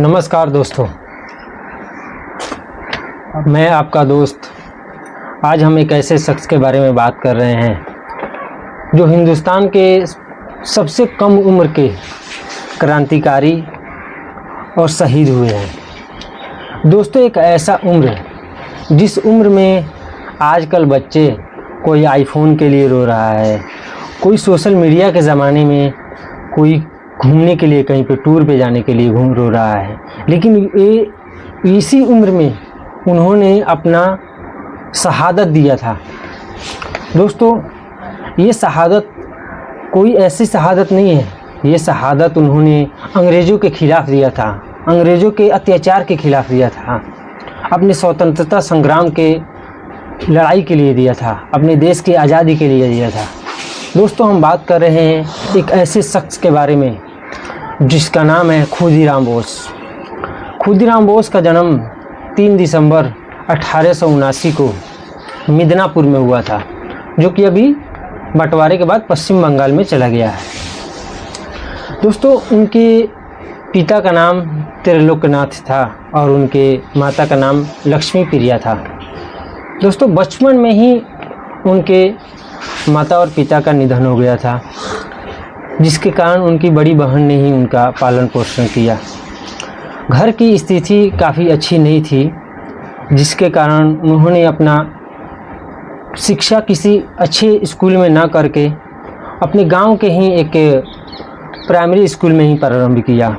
नमस्कार दोस्तों, मैं आपका दोस्त। आज हम एक ऐसे शख्स के बारे में बात कर रहे हैं जो हिंदुस्तान के सबसे कम उम्र के क्रांतिकारी और शहीद हुए हैं। दोस्तों, एक ऐसा उम्र जिस उम्र में आजकल बच्चे कोई आईफोन के लिए रो रहा है, कोई सोशल मीडिया के ज़माने में कोई घूमने के लिए कहीं पे टूर पे जाने के लिए रो रहा है, लेकिन ये इसी उम्र में उन्होंने अपना शहादत दिया था। दोस्तों, ये शहादत कोई ऐसी शहादत नहीं है, ये शहादत उन्होंने अंग्रेज़ों के ख़िलाफ़ दिया था, अंग्रेज़ों के अत्याचार के ख़िलाफ़ दिया था, अपने स्वतंत्रता संग्राम के लड़ाई के लिए दिया था, अपने देश की आज़ादी के लिए दिया था। दोस्तों, हम बात कर रहे हैं एक ऐसे शख्स के बारे में जिसका नाम है खुदीराम बोस। खुदीराम बोस का जन्म 3 दिसंबर 1879 को मिदनापुर में हुआ था, जो कि अभी बंटवारे के बाद पश्चिम बंगाल में चला गया है। दोस्तों, उनके पिता का नाम त्रिलोकनाथ था और उनके माता का नाम लक्ष्मी प्रिया था। दोस्तों, बचपन में ही उनके माता और पिता का निधन हो गया था, जिसके कारण उनकी बड़ी बहन ने ही उनका पालन पोषण किया। घर की स्थिति काफ़ी अच्छी नहीं थी, जिसके कारण उन्होंने अपना शिक्षा किसी अच्छे स्कूल में ना करके अपने गांव के ही एक प्राइमरी स्कूल में ही प्रारंभ किया।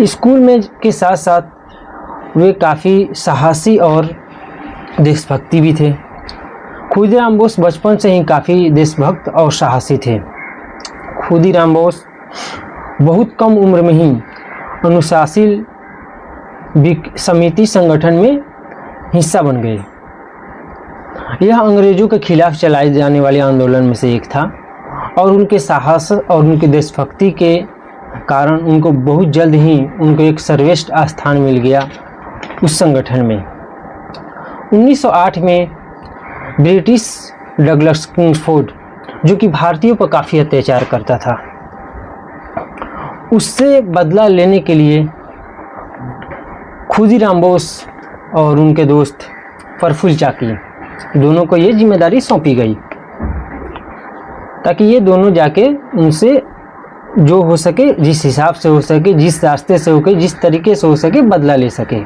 स्कूल में के साथ साथ वे काफ़ी साहसी और देशभक्ति भी थे। खुदीराम बोस बचपन से ही काफ़ी देशभक्त और साहसी थे। खुदीराम बोस बहुत कम उम्र में ही अनुशासित समिति संगठन में हिस्सा बन गए। यह अंग्रेज़ों के खिलाफ चलाए जाने वाले आंदोलन में से एक था और उनके साहस और उनके देशभक्ति के कारण उनको बहुत जल्द ही उनको एक सर्वश्रेष्ठ स्थान मिल गया उस संगठन में। 1908 में ब्रिटिश डगलस किंग्सफोर्ड, जो कि भारतीयों पर काफ़ी अत्याचार करता था, उससे बदला लेने के लिए खुदीराम बोस और उनके दोस्त प्रफुल्ल चाकी दोनों को ये जिम्मेदारी सौंपी गई, ताकि ये दोनों जाके उनसे जो हो सके, जिस हिसाब से हो सके, जिस रास्ते से हो सके, जिस तरीके से हो सके बदला ले सके।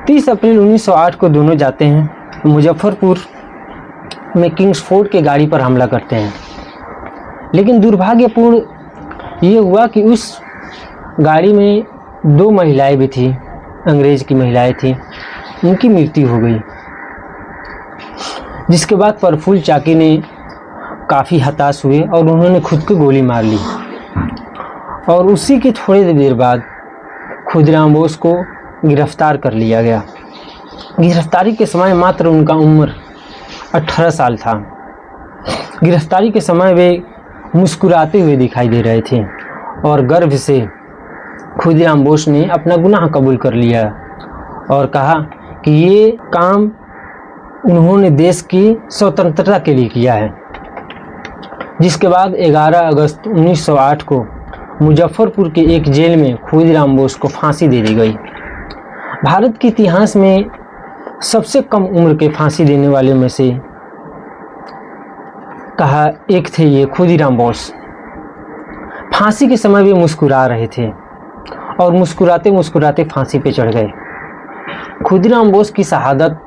30 अप्रैल 1908 को दोनों जाते हैं मुजफ्फरपुर में किंग्सफोर्ड के गाड़ी पर हमला करते हैं, लेकिन दुर्भाग्यपूर्ण ये हुआ कि उस गाड़ी में 2 महिलाएं भी थी, अंग्रेज़ की महिलाएं थी, उनकी मृत्यु हो गई। जिसके बाद प्रफुल्ल चाकी ने काफ़ी हताश हुए और उन्होंने खुद को गोली मार ली और उसी के थोड़ी देर बाद खुदीराम बोस को गिरफ्तार कर लिया गया। गिरफ्तारी के समय मात्र उनका उम्र 18 साल था। गिरफ्तारी के समय वे मुस्कुराते हुए दिखाई दे रहे थे और गर्व से खुदीराम बोस ने अपना गुनाह कबूल कर लिया और कहा कि ये काम उन्होंने देश की स्वतंत्रता के लिए किया है। जिसके बाद 11 अगस्त 1908 को मुजफ्फरपुर के एक जेल में खुदीराम बोस को फांसी दे दी गई। भारत के इतिहास में सबसे कम उम्र के फांसी देने वाले में से कहा एक थे ये खुदीराम बोस। फांसी के समय वे मुस्कुरा रहे थे और मुस्कुराते मुस्कुराते फांसी पे चढ़ गए। खुदीराम बोस की शहादत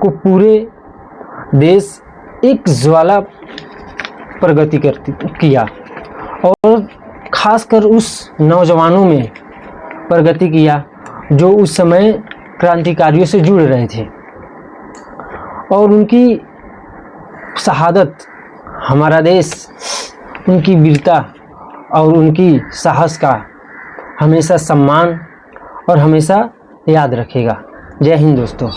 को पूरे देश एक ज्वाला प्रगति किया और खासकर उस नौजवानों में प्रगति किया जो उस समय क्रांतिकारियों से जुड़ रहे थे, और उनकी शहादत हमारा देश उनकी वीरता और उनकी साहस का हमेशा सम्मान और हमेशा याद रखेगा। जय हिंद दोस्तों।